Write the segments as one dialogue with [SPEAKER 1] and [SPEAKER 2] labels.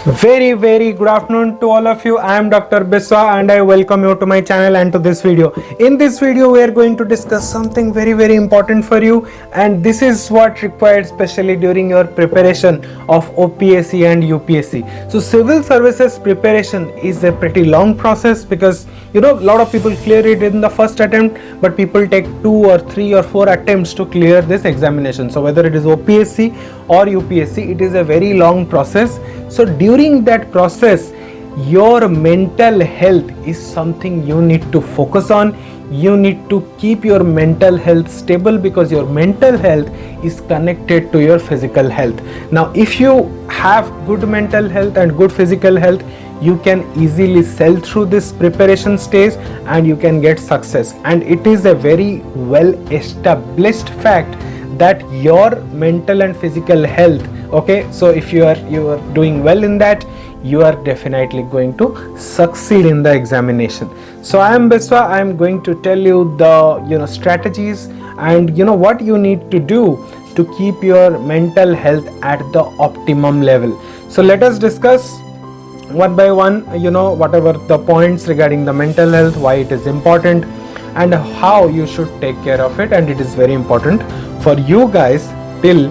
[SPEAKER 1] Very good afternoon to all of you. I am Dr. Biswa and I welcome you to my channel and to this video. In this video we are going to discuss something very important for you, and this is what required especially during your preparation of OPSC and UPSC. So civil services preparation is a pretty long process because a lot of people clear it in the first attempt, but people take 2 or 3 or 4 attempts to clear this examination. So whether it is OPSC or UPSC, it is a very long process. So during that process, your mental health is something you need to focus on. You need to keep your mental health stable because your mental health is connected to your physical health. Now if you have good mental health and good physical health, you can easily sail through this preparation stage and you can get success. And it is a very well established fact that your mental and physical health, okay, so if you are doing well in that, you are definitely going to succeed in the examination. So I am Biswa. I am going to tell you the strategies and what you need to do to keep your mental health at the optimum level. So let us discuss one by one whatever the points regarding the mental health, why it is important and how you should take care of it. And it is very important for you guys till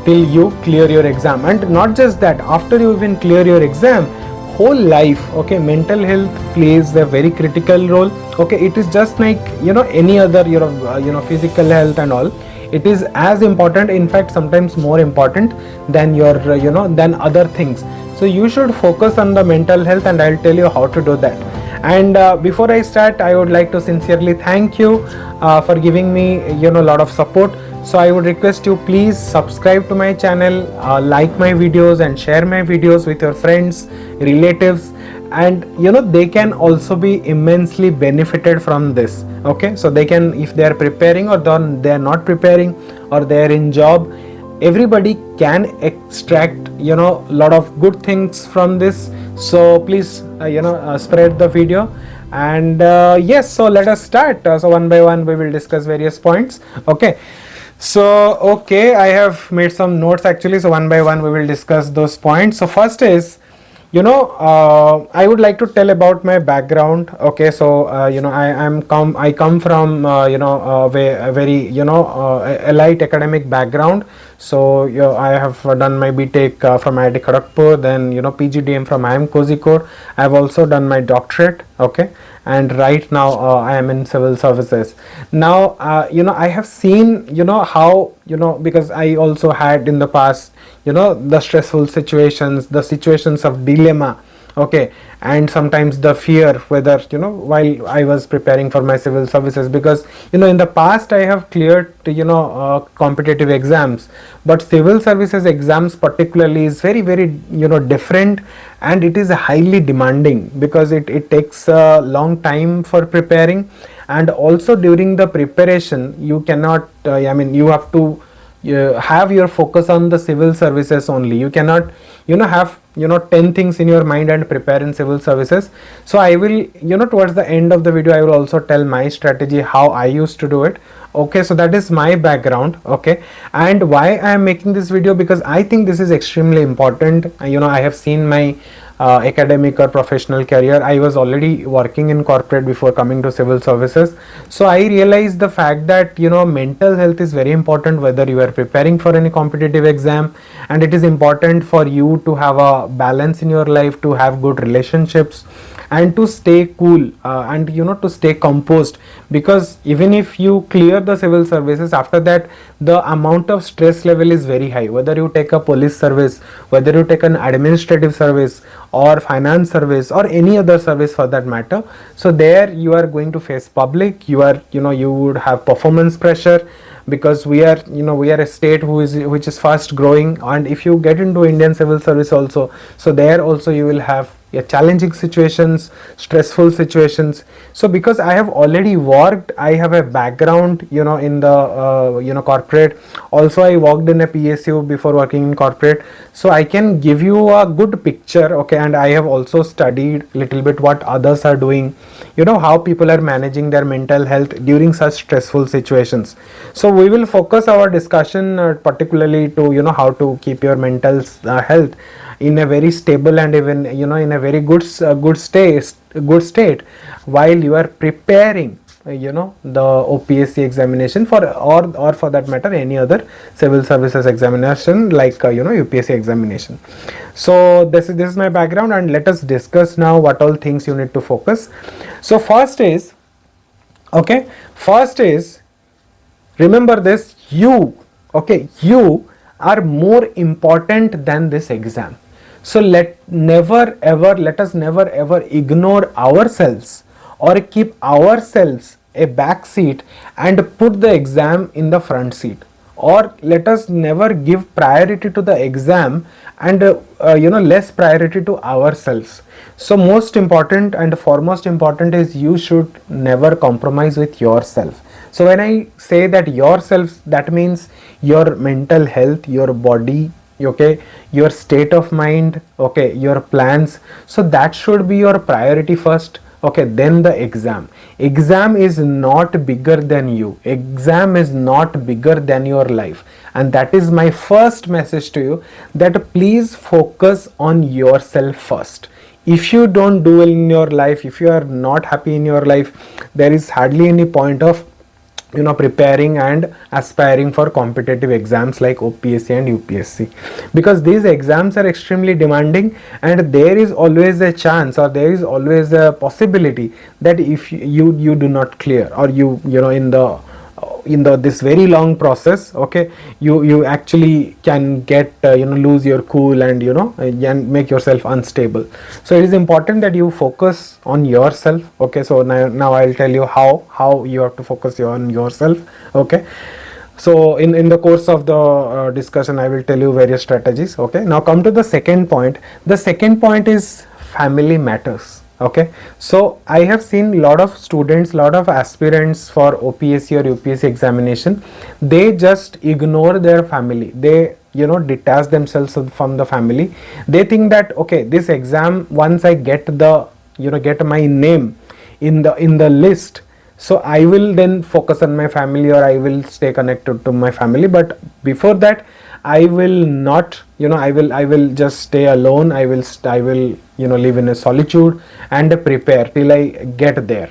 [SPEAKER 1] you clear your exam. And not just that, after you even clear your exam, whole life, okay, mental health plays a very critical role. Okay, it is just like any other physical health and all. It is as important, in fact sometimes more important than your than other things. So you should focus on the mental health, and I'll tell you how to do that. And before I start, I would like to sincerely thank you for giving me a lot of support. So I would request you, please subscribe to my channel, like my videos and share my videos with your friends, relatives, and they can also be immensely benefited from this. Okay, so they can, if they are preparing or they are not preparing or they are in job, everybody can extract lot of good things from this. So please spread the video. And yes, so let us start. So one by one we will discuss various points. Okay, so I have made some notes actually, so one by one we will discuss those points. So first is I would like to tell about my background. Okay, so I come from a very elite academic background. So I have done my BTech from IIT Kharagpur, then PGDM from IIM Kozhikode. I have also done my doctorate. Okay, and right now I am in civil services. Now I have seen how because I also had in the past the stressful situations, the situations of dilemma, okay, and sometimes the fear whether while I was preparing for my civil services, because in the past I have cleared competitive exams, but civil services exams particularly is very different, and it is highly demanding because it takes a long time for preparing. And also during the preparation you cannot you have to have your focus on the civil services only. You cannot have 10 things in your mind and prepare in civil services. So I will towards the end of the video I will also tell my strategy, how I used to do it. Okay, so that is my background. Okay, and why I am making this video, because I think this is extremely important. I have seen my academic or professional career. I was already working in corporate before coming to civil services. So I realized the fact that mental health is very important whether you are preparing for any competitive exam, and it is important for you to have a balance in your life, to have good relationships, and to stay cool and to stay composed, because even if you clear the civil services, after that the amount of stress level is very high, whether you take a police service, whether you take an administrative service or finance service or any other service for that matter. So there you are going to face public, you are you would have performance pressure, because we are a state which is fast growing. And if you get into Indian civil service also, so there also you will have challenging situations, stressful situations. So because I have already worked, I have a background in the corporate. Also I worked in a PSU before working in corporate, so I can give you a good picture. Okay, and I have also studied little bit what others are doing, how people are managing their mental health during such stressful situations. So we will focus our discussion particularly to how to keep your mental health in a very stable and even in a very good state while you are preparing the OPSC examination or for that matter any other civil services examination like UPSC examination. So this is my background, and let us discuss now what all things you need to focus. So first is remember this, you are more important than this exam. So let us never ever ignore ourselves or keep ourselves a back seat and put the exam in the front seat, or let us never give priority to the exam and less priority to ourselves. So most important and foremost important is you should never compromise with yourself. So when I say that yourself, that means your mental health, your body, your state of mind, your plans. So that should be your priority first. Then the exam is not bigger than you. Exam is not bigger than your life, and that is my first message to you, that please focus on yourself first. If you don't do well in your life, if you are not happy in your life, there is hardly any point of preparing and aspiring for competitive exams like OPSC and UPSC, because these exams are extremely demanding, and there is always a chance, or there is always a possibility that if you do not clear, or in this very long process, you actually can get lose your cool and and make yourself unstable. So it is important that you focus on yourself. So now I'll tell you how you have to focus on yourself. So in the course of the discussion, I will tell you various strategies. Now come to the second point. The second point is family matters. So I have seen lot of students, lot of aspirants for OPSC or UPSC examination, they just ignore their family. They detach themselves from the family. They think that this exam, once I get my name in the list, so I will then focus on my family, or I will stay connected to my family. But before that, I will not, I will just stay alone. I will live in a solitude and prepare till I get there.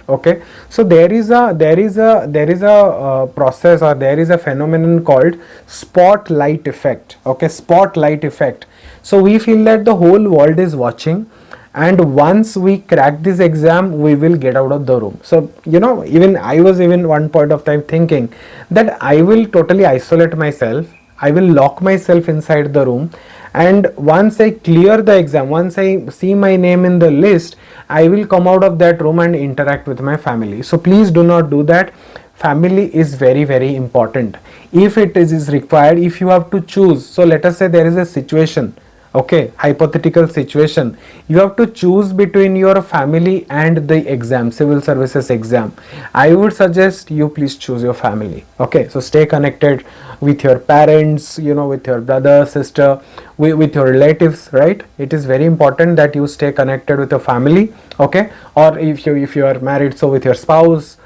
[SPEAKER 1] So there is a process, or there is a phenomenon called spotlight effect. Spotlight effect. So we feel that the whole world is watching, and once we crack this exam, we will get out of the room. So even I was one point of time thinking that I will totally isolate myself, I will lock myself inside the room, and once I clear the exam, once I see my name in the list, I will come out of that room and interact with my family. So please do not do that. Family is very, very important. If it is required, if you have to choose, so let us say there is a situation, hypothetical situation, you have to choose between your family and the exam, civil services exam, I would suggest you please choose your family. So stay connected with your parents, with your brother, sister, with your relatives, right? It is very important that you stay connected with your family. Or if you are married, so with your spouse.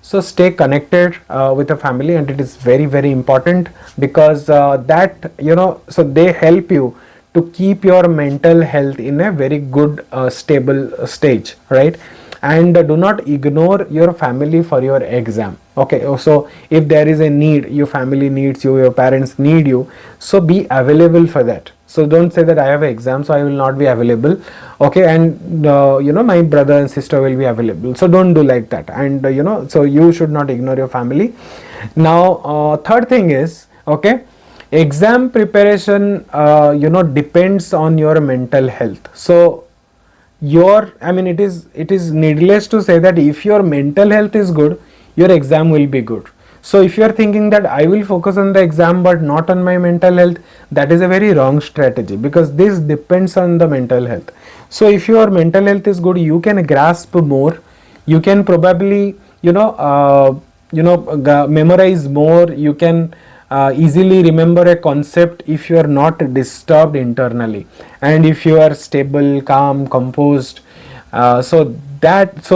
[SPEAKER 1] So stay connected with the family, and it is very, very important, because that so they help you to keep your mental health in a very good stable stage, right? And do not ignore your family for your exam. So if there is a need, your family needs you, your parents need you, so be available for that. So don't say that I have an exam, so I will not be available, and my brother and sister will be available. So don't do like that. And so you should not ignore your family. Now third thing is, exam preparation depends on your mental health. So it is needless to say that if your mental health is good, your exam will be good. So if you are thinking that I will focus on the exam but not on my mental health, that is a very wrong strategy, because this depends on the mental health. So if your mental health is good, you can grasp more, you can probably memorize more, you can easily remember a concept if you are not disturbed internally, and if you are stable, calm, composed. So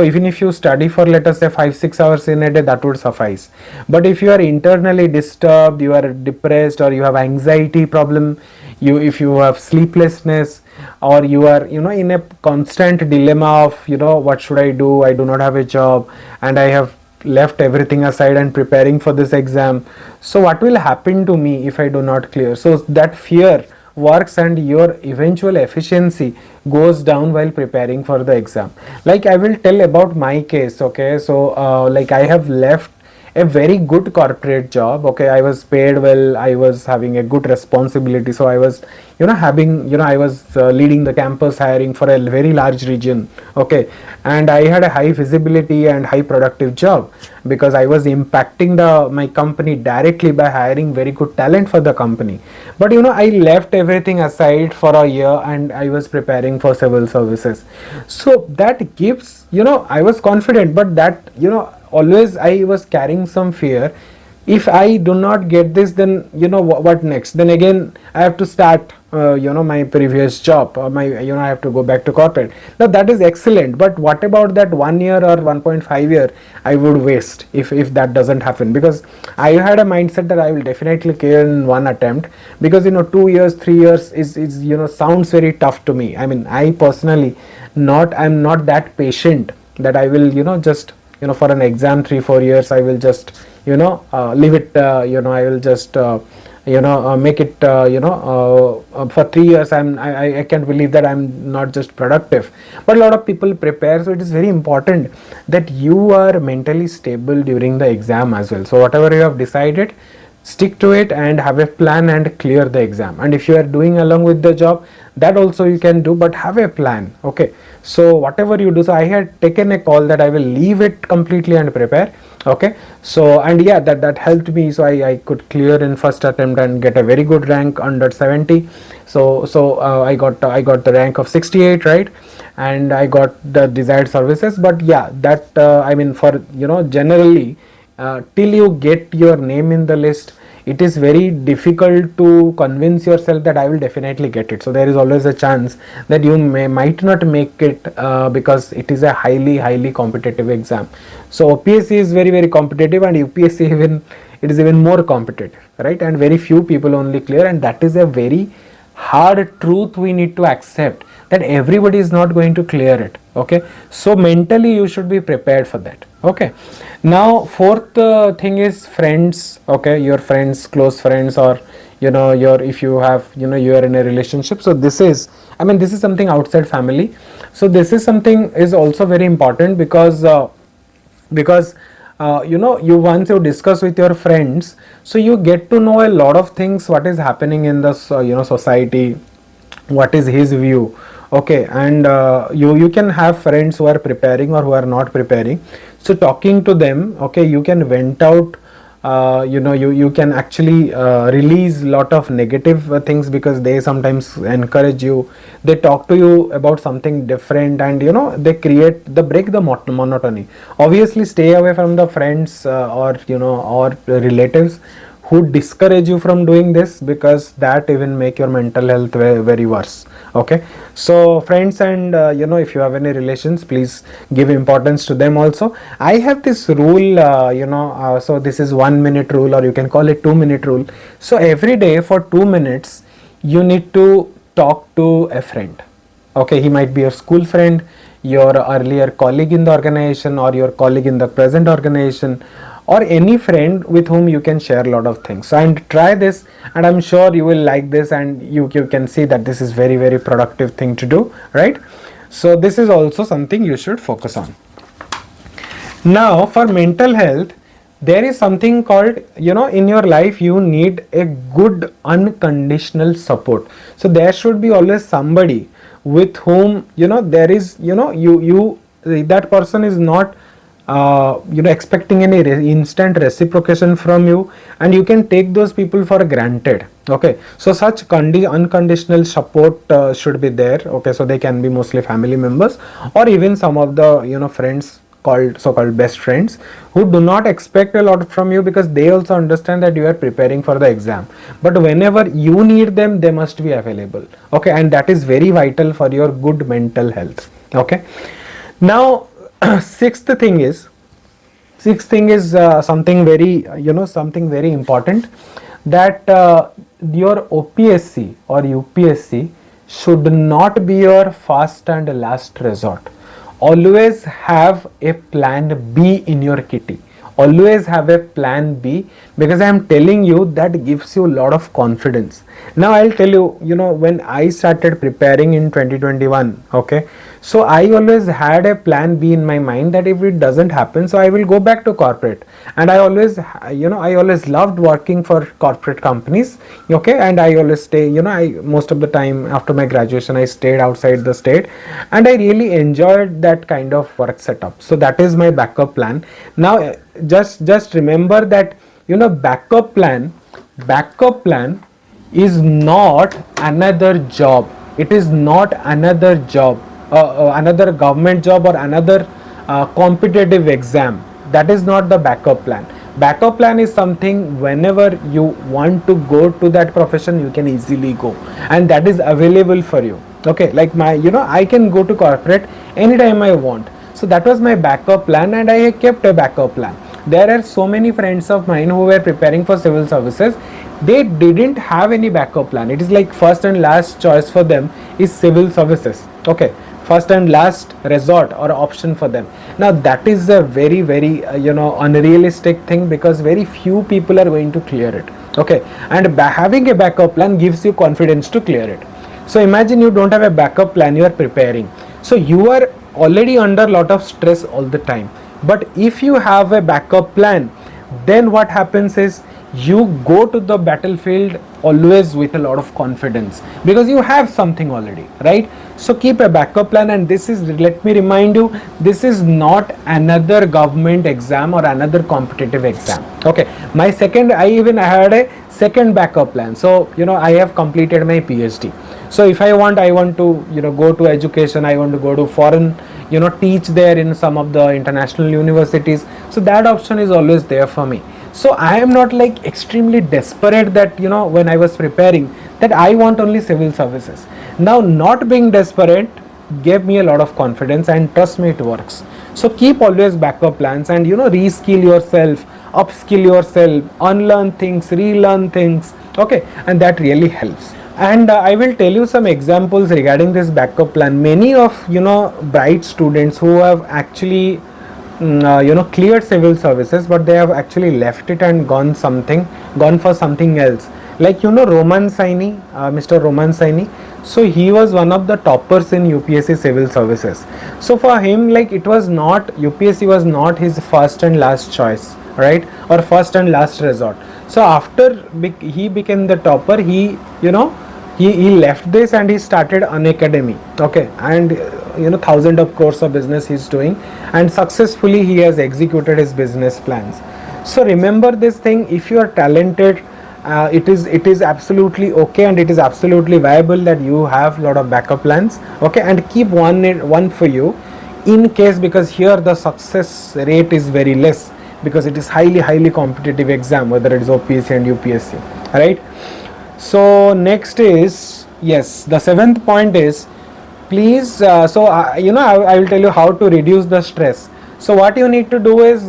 [SPEAKER 1] even if you study for, let us say, 5-6 hours in a day, that would suffice. But if you are internally disturbed, you are depressed, or you have anxiety problem, if you have sleeplessness, or you are in a constant dilemma of what should I do, I do not have a job and I have left everything aside and preparing for this exam, so what will happen to me if I do not clear? So that fear works and your eventual efficiency goes down while preparing for the exam. Like I will tell about my case. Okay, so like I have left a very good corporate job. Okay, I was paid well, I was having a good responsibility, so I was having I was leading the campus hiring for a very large region. Okay, and I had a high visibility and high productive job because I was impacting my company directly by hiring very good talent for the company. But I left everything aside for a year and I was preparing for civil services. So that gives I was confident, but that always I was carrying some fear. If I do not get this, then what next? Then again I have to start my previous job, or my I have to go back to corporate. Now that is excellent, but what about that 1 year or 1.5 year I would waste if that doesn't happen? Because I had a mindset that I will definitely clear in one attempt, because 2 years, 3 years is sounds very tough to me. I mean, I personally I'm not that patient that I will just for an exam 3-4 years I will just leave it. I will just make it for 3 years. I can't believe that I'm not just productive. But a lot of people prepare, so it is very important that you are mentally stable during the exam as well. So whatever you have decided, stick to it and have a plan and clear the exam. And if you are doing along with the job, that also you can do, but have a plan. Okay, so whatever you do, so I had taken a call that I will leave it completely and prepare. Okay, so and yeah, that helped me. So I could clear in first attempt and get a very good rank under 70. So I got the rank of 68, right? And I got the desired services. But yeah, that I mean, for generally till you get your name in the list, it is very difficult to convince yourself that I will definitely get it. So there is always a chance that you might not make it because it is a highly competitive exam. So OPSC is very competitive, and UPSC it is even more competitive, right? And very few people only clear, and that is a very hard truth we need to accept, that everybody is not going to clear it. Okay, so mentally you should be prepared for that. Okay, now fourth thing is friends. Okay, your friends, close friends, or your if you have you are in a relationship. So this is something outside family. So this is something is also very important, because you once you discuss with your friends, so you get to know a lot of things, what is happening in the society, what is his view. Okay, and you can have friends who are preparing or who are not preparing. So talking to them, okay, you can vent out, you can actually release lot of negative things, because they sometimes encourage you, they talk to you about something different, and they break the monotony. Obviously stay away from the friends or relatives who discourage you from doing this, because that even make your mental health very worse. Okay, so friends, and if you have any relations, please give importance to them also. I have this rule, so this is 1 minute rule, or you can call it 2 minute rule. So every day for 2 minutes you need to talk to a friend. Okay, he might be your school friend, your earlier colleague in the organization, or your colleague in the present organization, or any friend with whom you can share a lot of things. And try this, and I'm sure you will like this, and you can see that this is very productive thing to do, right? So this is also something you should focus on. Now for mental health, there is something called, in your life you need a good unconditional support. So there should be always somebody with whom there is that person is not expecting any instant reciprocation from you, and you can take those people for granted. Okay, so such unconditional support should be there. Okay, so they can be mostly family members, or even some of the friends, so-called best friends, who do not expect a lot from you, because they also understand that you are preparing for the exam, but whenever you need them, they must be available. Okay, and that is very vital for your good mental health. Okay, now sixth thing is something very something very important, that your OPSC or UPSC should not be your first and last resort. Always have a plan B in your kitty. Always have a plan B, because I am telling you that gives you a lot of confidence. Now I'll tell you, when I started preparing in 2021, okay, so I always had a plan B in my mind, that if it doesn't happen, so I will go back to corporate. And I always loved working for corporate companies, okay, and I always stay, I most of the time after my graduation I stayed outside the state, and I really enjoyed that kind of work setup. So that is my backup plan. Now just remember that, backup plan is not another job. It is not another job, another government job, or another competitive exam. That is not the backup plan. Backup plan is something whenever you want to go to that profession, you can easily go, and that is available for you. Okay, like I can go to corporate anytime I want. So that was my backup plan, and I kept a backup plan. There are so many friends of mine who were preparing for civil services. They didn't have any backup plan. It is like first and last choice for them is civil services. Okay, first and last resort or option for them. Now that is a very unrealistic thing, because very few people are going to clear it. Okay, and having a backup plan gives you confidence to clear it. So imagine you don't have a backup plan, you are preparing, so you are already under a lot of stress all the time. But if you have a backup plan, then what happens is you go to the battlefield always with a lot of confidence, because you have something already, right? So keep a backup plan. And this is, let me remind you, this is not another government exam or another competitive exam. Okay, I even had a second backup plan. So I have completed my PhD. So if I want to go to education, I want to go to foreign, teach there in some of the international universities, so that option is always there for me. So I am not like extremely desperate that when I was preparing, that I want only civil services. Now not being desperate gave me a lot of confidence, and trust me, it works. So keep always backup plans, and reskill yourself, upskill yourself, unlearn things, relearn things, okay, and that really helps. And I will tell you some examples regarding this backup plan. Many of bright students who have actually cleared civil services, but they have actually left it and gone for something else. Like Roman Saini, Mr. Roman Saini. So he was one of the toppers in UPSC civil services. So for him, like, it was not, UPSC was not his first and last choice, right, or first and last resort. So after he became the topper, he left this and he started an academy. Okay, and thousands of crores of business he's doing, and successfully he has executed his business plans. So remember this thing: if you are talented, it is absolutely okay, and it is absolutely viable that you have a lot of backup plans. Okay, and keep one for you in case, because here the success rate is very less, because it is highly competitive exam, whether it is OPSC and UPSC, right? So next is, yes, the seventh point is, please, I will tell you how to reduce the stress. So what you need to do is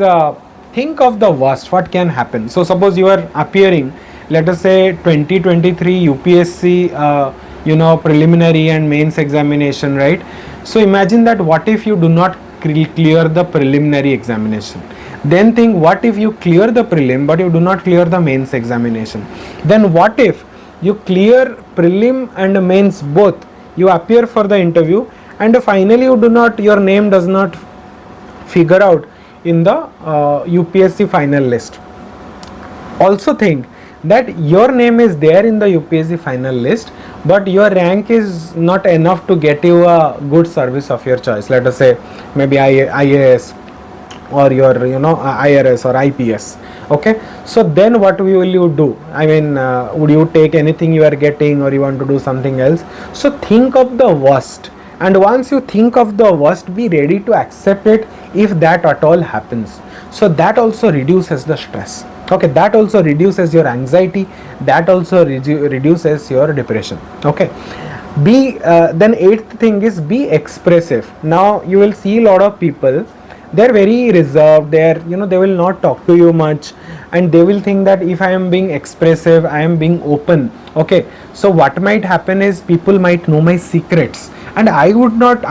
[SPEAKER 1] think of the worst, what can happen. So suppose you are appearing, let us say 2023 UPSC preliminary and mains examination, right? So imagine that, what if you do not clear the preliminary examination? Then think, what if you clear the prelim but you do not clear the mains examination? Then what if you clear prelim and mains both, you appear for the interview, and finally your name does not figure out in the UPSC final list? Also think that your name is there in the UPSC final list, but your rank is not enough to get you a good service of your choice. Let us say maybe IAS or your IRS or IPS. Okay, so then what will you do? I mean, would you take anything you are getting, or you want to do something else? So think of the worst, and once you think of the worst, be ready to accept it if that at all happens. So that also reduces the stress. Okay, that also reduces your anxiety, that also reduces your depression. Okay, then eighth thing is, be expressive. Now you will see a lot of people, they're very reserved, they're, they will not talk to you much, and they will think that if I am being expressive, I am being open, okay, so what might happen is people might know my secrets, and I would not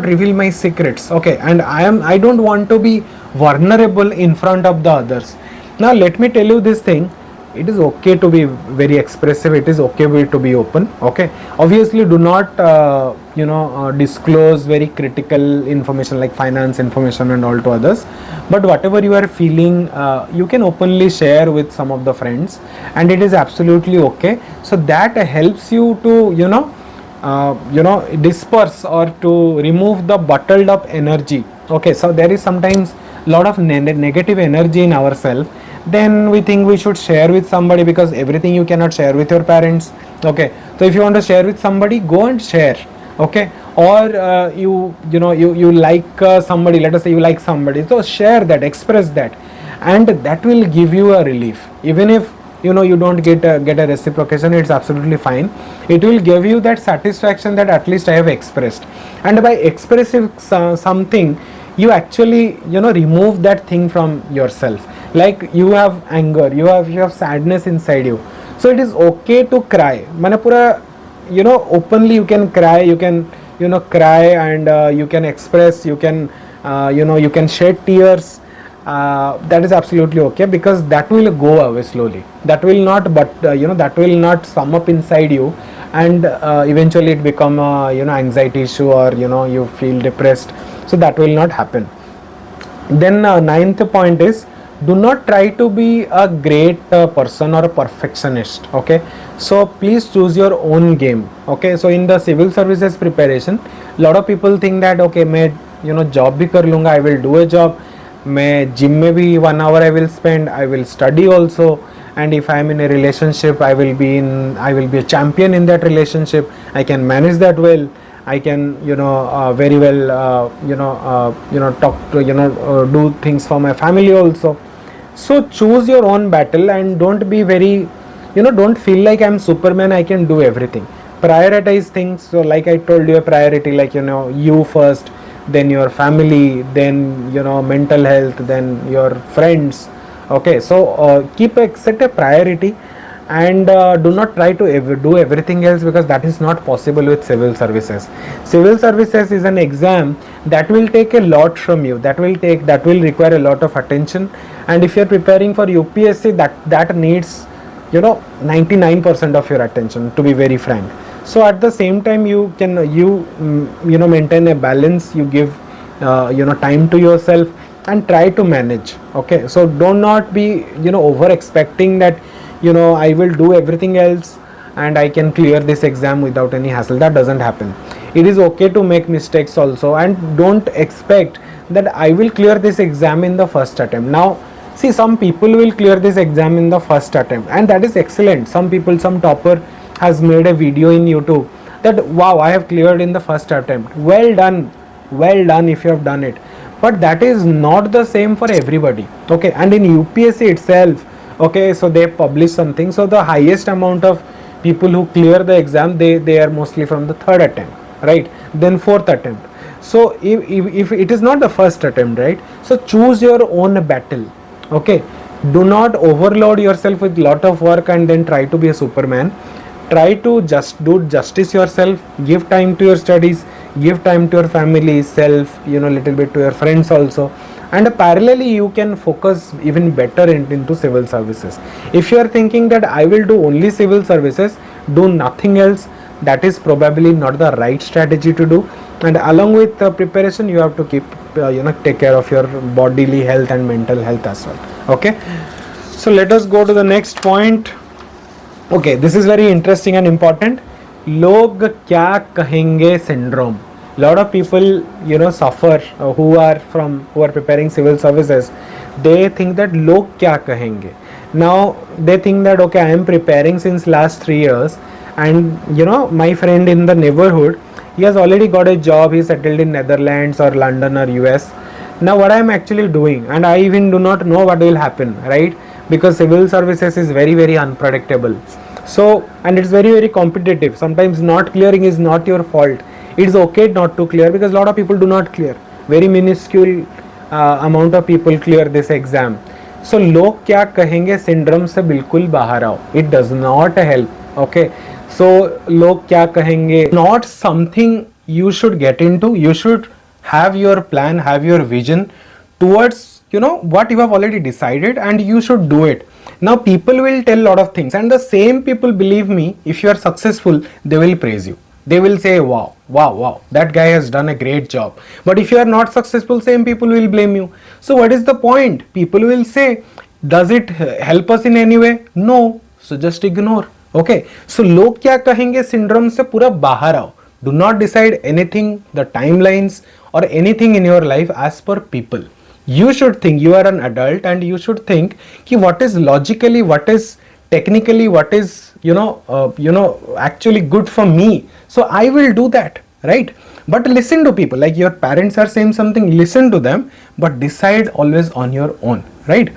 [SPEAKER 1] reveal my secrets, okay, and I don't want to be vulnerable in front of the others. Now let me tell you this thing, it is okay to be very expressive, it is okay to be open, okay, obviously do not disclose very critical information like finance information and all to others, but whatever you are feeling, you can openly share with some of the friends, and it is absolutely okay. So that helps you to disperse or to remove the bottled up energy, okay. So there is sometimes lot of negative energy in ourselves, then we think we should share with somebody, because everything you cannot share with your parents, okay. So if you want to share with somebody, go and share, okay. Or you like somebody, let us say you like somebody, so share that, express that, and that will give you a relief. Even if you don't get a reciprocation, it's absolutely fine. It will give you that satisfaction that at least I have expressed, and by expressing something, you actually remove that thing from yourself. Like you have anger, you have sadness inside you, so it is okay to cry. Mane pura openly you can cry, you can cry, and you can express, you can you can shed tears. That is absolutely okay, because that will go away slowly, that will not, but that will not sum up inside you, and eventually it become a anxiety issue, or you feel depressed. So that will not happen. Then ninth point is, do not try to be a great person or a perfectionist, okay. So please choose your own game, okay. So in the civil services preparation, lot of people think that okay, मैं job भी कर लूँगा, I will do a job, मैं gym में भी 1 hour I will spend, I will study also, and if I am in a relationship, I will be a champion in that relationship, I can manage that well, I can very well talk to do things for my family also. So choose your own battle, and don't be very don't feel like I'm Superman, I can do everything. Prioritize things. So like I told you, a priority, like you first, then your family, then mental health, then your friends, okay. So set a priority, and do not try to do everything else, because that is not possible with civil services. Civil services is an exam that will take a lot from you, that will require a lot of attention, and if you are preparing for UPSC, that needs 99% of your attention, to be very frank. So at the same time, you can maintain a balance, you give time to yourself, and try to manage, okay. So do not be over expecting that I will do everything else and I can clear this exam without any hassle. That doesn't happen. It is okay to make mistakes also, and don't expect that I will clear this exam in the first attempt. Now see, some people will clear this exam in the first attempt, and that is excellent. Some topper has made a video in YouTube that wow, I have cleared in the first attempt. Well done if you have done it. But that is not the same for everybody, okay. And in UPSC itself, okay, so they publish something, so the highest amount of people who clear the exam, they are mostly from the third attempt, right, then fourth attempt. So if it is not the first attempt, right, so choose your own battle, okay. Do not overload yourself with lot of work and then try to be a Superman. Try to just do justice yourself, give time to your studies, give time to your family, self, little bit to your friends also, and parallelly you can focus even better into civil services. If you are thinking that I will do only civil services, do nothing else, that is probably not the right strategy to do. And along with preparation, you have to keep take care of your bodily health and mental health as well, okay. So let us go to the next point. Okay, this is very interesting and important. Log kya kahenge syndrome. Lot of people suffer who are preparing civil services. They think that log kya kahenge. Now they think that okay, I am preparing since last 3 years, and my friend in the neighborhood, he has already got a job, he settled in Netherlands or London or US. Now what I am actually doing, and I even do not know what will happen, right, because civil services is very, very unpredictable. So, and it's very, very competitive. Sometimes not clearing is not your fault. It's okay not to clear, because a lot of people do not clear. Very minuscule amount of people clear this exam. So लोग क्या कहेंगे syndrome से बिल्कुल बाहर आओ. It does not help. Okay. So लोग क्या कहेंगे not something you should get into. You should have your plan, have your vision towards what you have already decided, and you should do it. Now people will tell a lot of things, and the same people, believe me, if you are successful, they will praise you. They will say, wow, that guy has done a great job. But if you are not successful, same people will blame you. So what is the point? People will say, does it help us in any way? No. So just ignore. Okay. So log kya kahenge syndrome se pura bahar aao. Do not decide anything, the timelines or anything in your life as per people. You should think, you are an adult, and you should think ki what is logically, what is technically, what is actually good for me. So I will do that, right? But listen to people, like your parents are saying something, listen to them, but decide always on your own, right?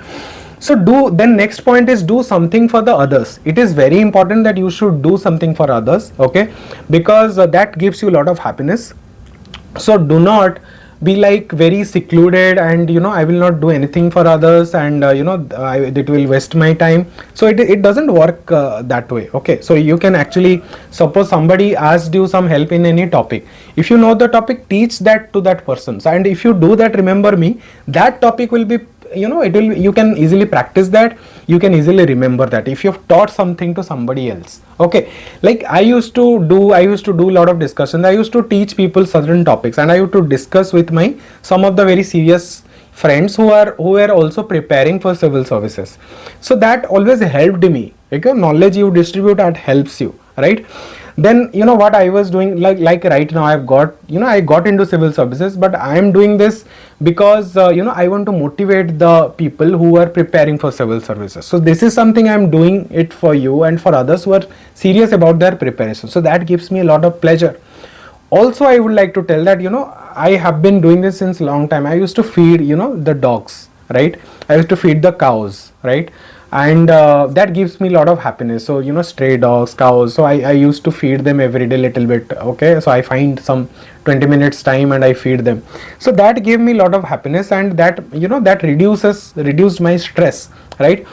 [SPEAKER 1] So then next point is do something for the others. It is very important that you should do something for others, okay? Because that gives you a lot of happiness. So do not be like very secluded and I will not do anything for others, and it will waste my time. So it doesn't work that way. Okay, so you can actually, suppose somebody asked you some help in any topic, if you know the topic, teach that to that person. So, and if you do that, remember me, that topic will be, you can easily practice that, you can easily remember that if you've taught something to somebody else. Okay, like I used to do a lot of discussions. I used to teach people certain topics, and I used to discuss with some of the very serious friends who were also preparing for civil services. So that always helped me. Okay, knowledge you distribute, that helps you, right? Then what I was doing, like right now I've got, I got into civil services, but I am doing this because I want to motivate the people who are preparing for civil services. So this is something I'm doing it for you and for others who are serious about their preparation. So that gives me a lot of pleasure. Also, I would like to tell that I have been doing this since a long time. I used to feed the dogs, right? I used to feed the cows, right? And that gives me a lot of happiness. So stray dogs, cows, so I used to feed them every day little bit. Okay, so I find some 20 minutes time and I feed them. So that gave me a lot of happiness, and that that reduced my stress, right?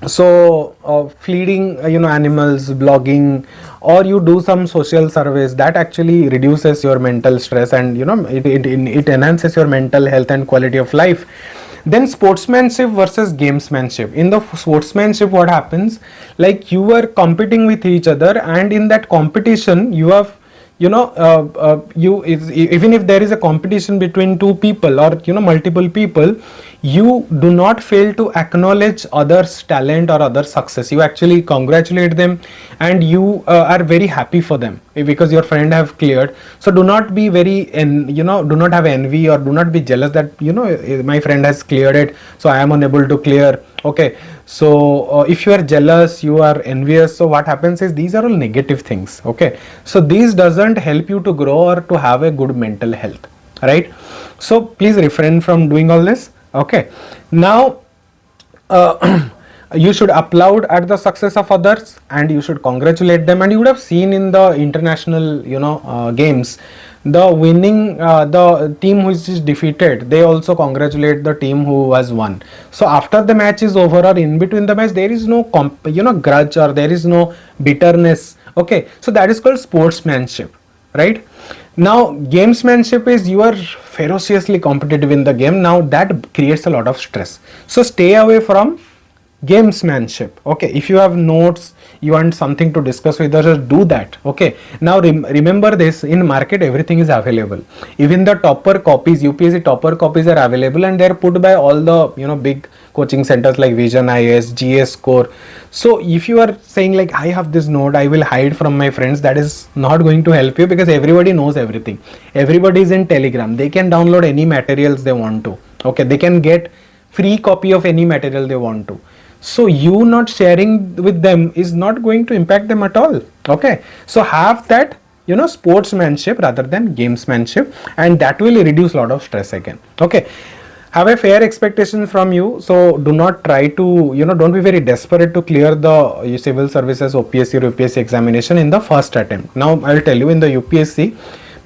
[SPEAKER 1] So feeding animals, blogging, or you do some social service, that actually reduces your mental stress, and it enhances your mental health and quality of life. Then sportsmanship versus gamesmanship. In the sportsmanship, what happens, like you are competing with each other, and in that competition you have even if there is a competition between two people or multiple people, you do not fail to acknowledge others' talent or other success. You actually congratulate them, and you are very happy for them because your friend have cleared. So do not be very do not have envy, or do not be jealous that my friend has cleared it, so I am unable to clear. Okay, so if you are jealous, you are envious, so what happens is these are all negative things. Okay, so these doesn't help you to grow or to have a good mental health, right? So please refrain from doing all this. Okay, now you should applaud at the success of others, and you should congratulate them. And you would have seen in the international games, the winning the team which is defeated, they also congratulate the team who has won. So after the match is over, or in between the match, there is no grudge, or there is no bitterness. Okay, so that is called sportsmanship, right? Now gamesmanship is you are ferociously competitive in the game. Now that creates a lot of stress, so stay away from gamesmanship. Okay, if you have notes, you want something to discuss with others, do that. Okay, now remember this, in market everything is available. Even the topper copies, UPSC topper copies are available, and they are put by all the big coaching centers like Vision, IS, GS Score. So if you are saying like I have this note, I will hide from my friends, that is not going to help you, because everybody knows everything. Everybody is in Telegram, they can download any materials they want to. Okay, they can get free copy of any material they want to. So you not sharing with them is not going to impact them at all. Okay, so have that sportsmanship rather than gamesmanship, and that will reduce a lot of stress again. Okay, have a fair expectation from you. So do not try to don't be very desperate to clear the civil services OPSC or UPSC examination in the first attempt. Now I will tell you, in the UPSC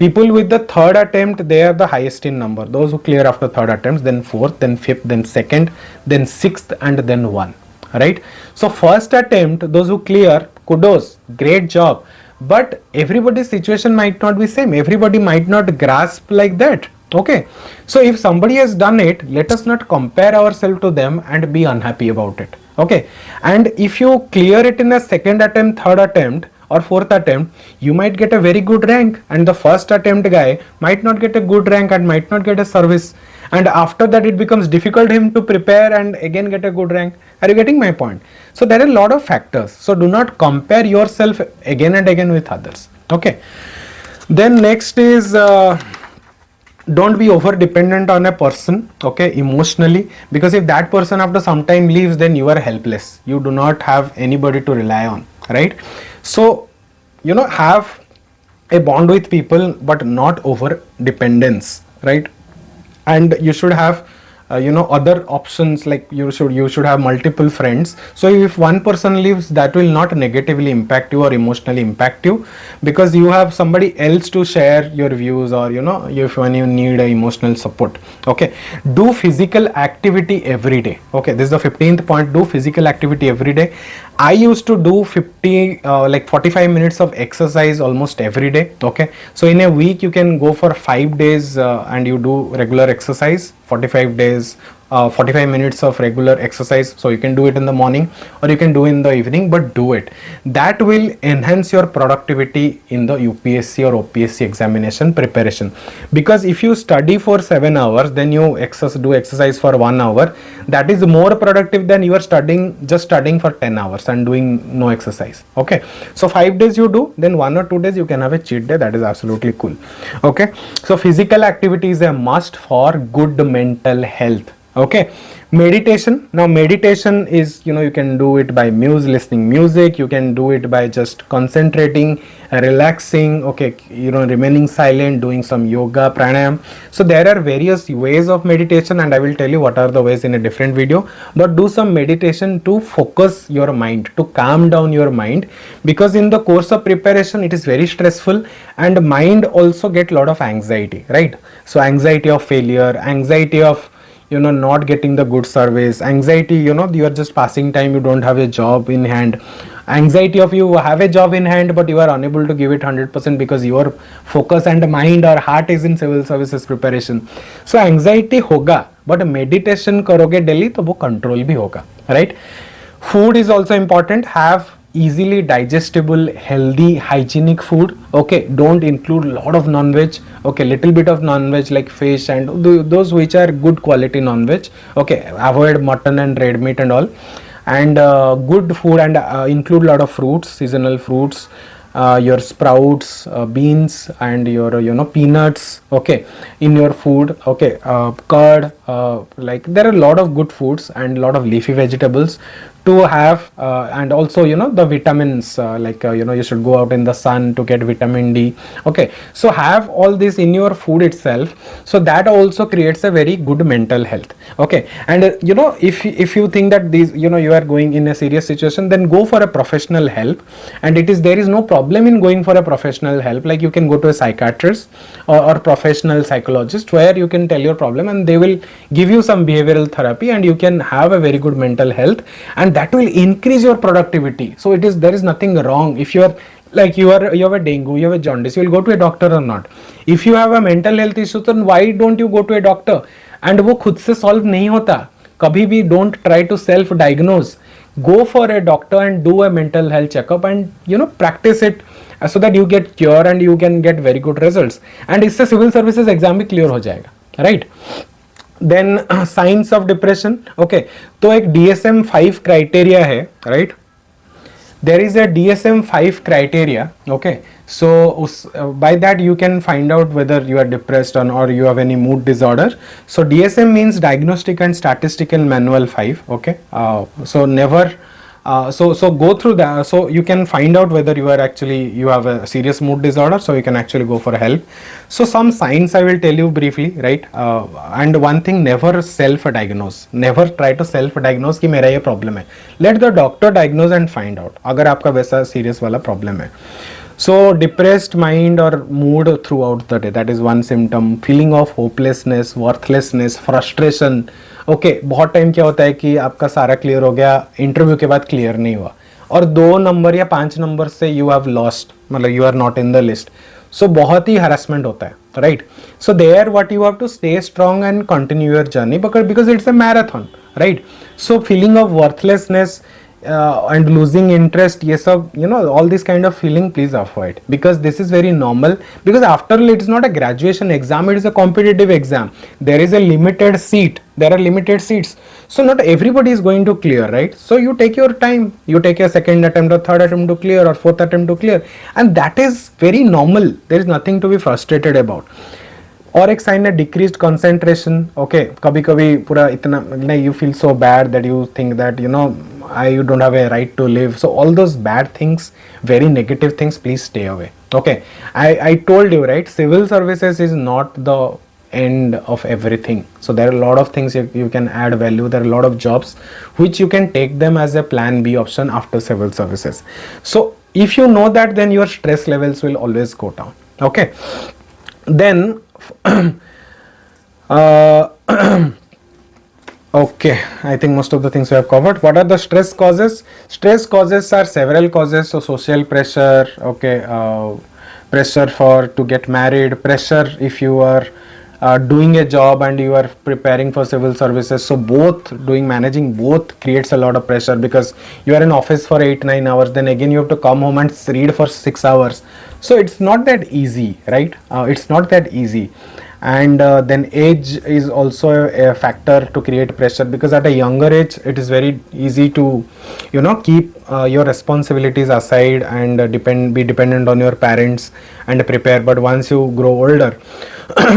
[SPEAKER 1] People with the third attempt, they are the highest in number. Those who clear after third attempts, then fourth, then fifth, then second, then sixth, and then one. Right? So first attempt, those who clear, kudos, great job. But everybody's situation might not be same. Everybody might not grasp like that. Okay, so if somebody has done it, let us not compare ourselves to them and be unhappy about it. Okay, and if you clear it in a second attempt, third attempt, or fourth attempt, you might get a very good rank, and the first attempt guy might not get a good rank and might not get a service, and after that it becomes difficult him to prepare and again get a good rank. Are you getting my point? So there are a lot of factors, so do not compare yourself again and again with others. Okay, then next is don't be over dependent on a person, okay, emotionally, because if that person after some time leaves, then you are helpless. You do not have anybody to rely on, right? So have a bond with people, but not over dependence, right? And you should have other options, like you should have multiple friends. So if one person leaves, that will not negatively impact you or emotionally impact you, because you have somebody else to share your views, or if when you need a emotional support. Okay, do physical activity every day. Okay, this is the 15th point. Do physical activity every day. I used to do 45 minutes of exercise almost every day. Okay, so in a week you can go for 5 days and you do regular exercise, 45 days, 45 minutes of regular exercise. So you can do it in the morning or you can do in the evening, but do it. That will enhance your productivity in the UPSC or OPSC examination preparation, because if you study for 7 hours, then you do exercise for 1 hour, that is more productive than you are just studying for 10 hours and doing no exercise. Okay, so 5 days you do, then 1 or 2 days you can have a cheat day. That is absolutely cool. Okay, so physical activity is a must for good mental health. Okay, meditation. Now meditation is, you can do it by listening music, you can do it by just concentrating, relaxing, okay, remaining silent, doing some yoga, pranayam. So there are various ways of meditation, and I will tell you what are the ways in a different video. But do some meditation to focus your mind, to calm down your mind, because in the course of preparation it is very stressful, and mind also get a lot of anxiety, right? So anxiety of failure, anxiety of not getting the good service, anxiety, you are just passing time, you don't have a job in hand, anxiety of you have a job in hand but you are unable to give it 100% because your focus and mind or heart is in civil services preparation. So anxiety hoga, but meditation karoge daily to wo control bhi hoga, right? Food is also important. Have easily digestible, healthy, hygienic food. Okay, don't include lot of non-veg. Okay, little bit of non-veg like fish and those which are good quality non-veg. Okay, avoid mutton and red meat and all. And good food, and include lot of fruits, seasonal fruits, your sprouts, beans, and your peanuts, okay, in your food. Okay, curd, like there are a lot of good foods and lot of leafy vegetables to have, and also the vitamins, you should go out in the sun to get vitamin D. Okay, so have all this in your food itself, so that also creates a very good mental health. Okay, and if you think that these you are going in a serious situation, then go for a professional help. And there is no problem in going for a professional help, like you can go to a psychiatrist or professional psychologist, where you can tell your problem and they will give you some behavioral therapy, and you can have a very good mental health, and that will increase your productivity. So there is nothing wrong if you are like you have a dengue, you have a jaundice, you will go to a doctor or not. If you have a mental health issue, then why don't you go to a doctor? And वो खुद से solve नहीं होता कभी भी. Don't try to self diagnose. Go for a doctor and do a mental health checkup, and practice it so that you get cure and you can get very good results. And इससे civil services exam भी clear हो जाएगा, right? Then signs of depression. Okay, तो एक DSM-5 criteria है, right? There is a DSM-5 criteria. Okay, so by that you can find out whether you are depressed or you have any mood disorder. So DSM means Diagnostic and Statistical Manual 5. Okay, so never so go through that, so you can find out whether you have a serious mood disorder, so you can actually go for help. So some signs I will tell you briefly, right? And one thing, never self diagnose. Never try to self diagnose कि मेरा ये problem है. Let the doctor diagnose and find out अगर आपका वैसा serious वाला problem है. So depressed mind or mood throughout the day, that is one symptom. Feeling of hopelessness, worthlessness, frustration. Okay, बहुत टाइम क्या होता है कि आपका सारा क्लियर हो गया, इंटरव्यू के बाद क्लियर नहीं हुआ, और 2 नंबर या 5 नंबर से यू हैव लॉस्ट, मतलब you are not in the list. So बहुत ही हरासमेंट होता है, right. So there what you have to stay strong and continue your journey, because it's a marathon, right. So feeling of worthlessness and losing interest, yes, all this kind of feeling, please avoid, because this is very normal. Because after all, it is not a graduation exam, it is a competitive exam. There is a limited seat, there are limited seats, so not everybody is going to clear, right? So you take your time, you take a second attempt or third attempt to clear or fourth attempt to clear, and that is very normal. There is nothing to be frustrated about. और एक sign है decreased concentration. Okay, कभी कभी पूरा इतना you feel so bad that you think that you don't have a right to live. So all those bad things, very negative things, please stay away. Okay, I told you, right, civil services is not the end of everything. So there are a lot of things you can add value. There are a lot of jobs which you can take them as a plan B option after civil services. So if you know that, then your stress levels will always go down. Okay, then okay, I think most of the things we have covered. What are the stress causes? Stress causes are several causes. So social pressure, okay, pressure to get married, pressure if you are doing a job and you are preparing for civil services. So managing both creates a lot of pressure, because you are in office for 8-9 hours, then again you have to come home and read for 6 hours. So it's not that easy, right? It's not that easy. And then age is also a factor to create pressure, because at a younger age it is very easy to keep your responsibilities aside and be dependent on your parents and prepare. But once you grow older,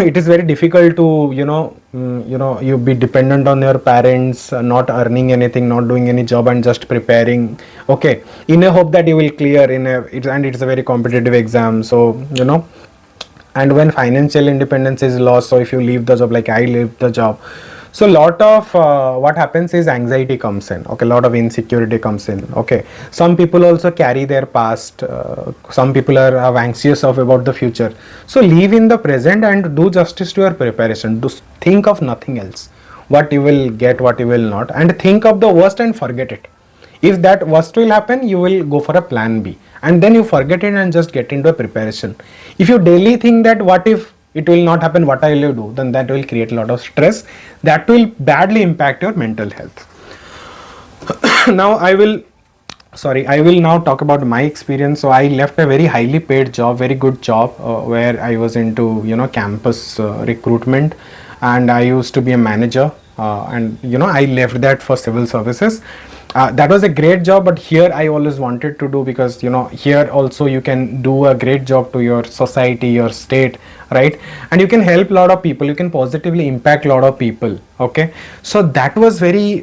[SPEAKER 1] it is very difficult to you be dependent on your parents, not earning anything, not doing any job, and just preparing, okay, in a hope that you will clear and it's a very competitive exam. So and when financial independence is lost, so if you leave the job, like I left the job, so lot of what happens is anxiety comes in. Okay, lot of insecurity comes in. Okay, some people also carry their past, some people are anxious about the future. So live in the present and do justice to your preparation. Do think of nothing else, what you will get, what you will not, and think of the worst and forget it. If that worst will happen, you will go for a plan B, and then you forget it and just get into a preparation. If you daily think that what if it will not happen, what I will do, then that will create a lot of stress that will badly impact your mental health. Now I will now talk about my experience. So I left a very highly paid job, very good job, where I was into campus recruitment, and I used to be a manager, and I left that for civil services. That was a great job, but here I always wanted to do, because here also you can do a great job to your society, your state, right? And you can help a lot of people, you can positively impact a lot of people. Okay, so that was very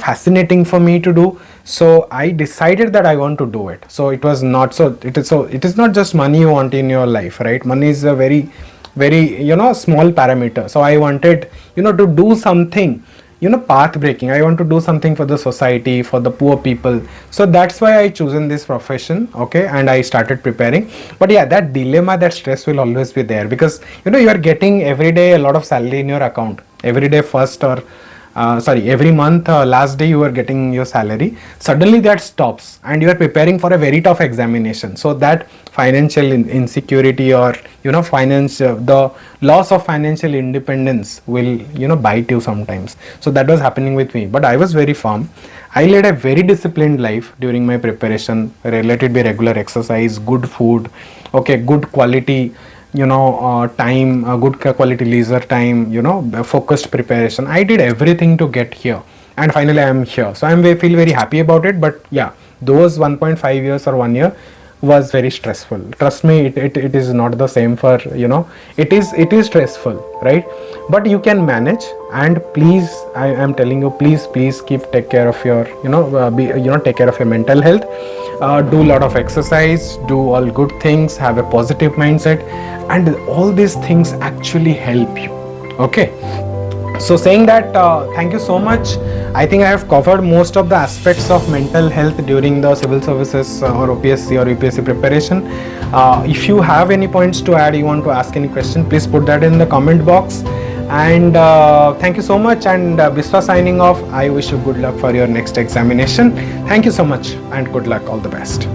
[SPEAKER 1] fascinating for me to do. So I decided that I want to do it. So it was not it is not just money you want in your life, right? Money is a very small parameter. So I wanted to do something path breaking. I want to do something for the society, for the poor people. So that's why I chosen this profession. Okay, and I started preparing. But yeah, that dilemma, that stress will always be there, because you are getting every day a lot of salary in your account. Every day every month, last day you are getting your salary. Suddenly that stops and you are preparing for a very tough examination. So that financial insecurity, or the loss of financial independence will bite you sometimes. So that was happening with me, but I was very firm. I led a very disciplined life during my preparation, relatively regular exercise, good food, okay, good quality time, good quality leisure time, focused preparation. I did everything to get here, and finally I am here. So I feel very happy about it. But yeah, those 1.5 years or 1 year was very stressful. Trust me, it is not the same for it is stressful, right? But you can manage. And please, I am telling you, please take care of your take care of your mental health. Do a lot of exercise, do all good things, have a positive mindset, and all these things actually help you. Okay, so saying that, thank you so much I think I have covered most of the aspects of mental health during the civil services or OPSC or UPSC preparation. If you have any points to add, you want to ask any question, please put that in the comment box. And thank you so much, and Biswa signing off. I wish you good luck for your next examination. Thank you so much and good luck. All the best.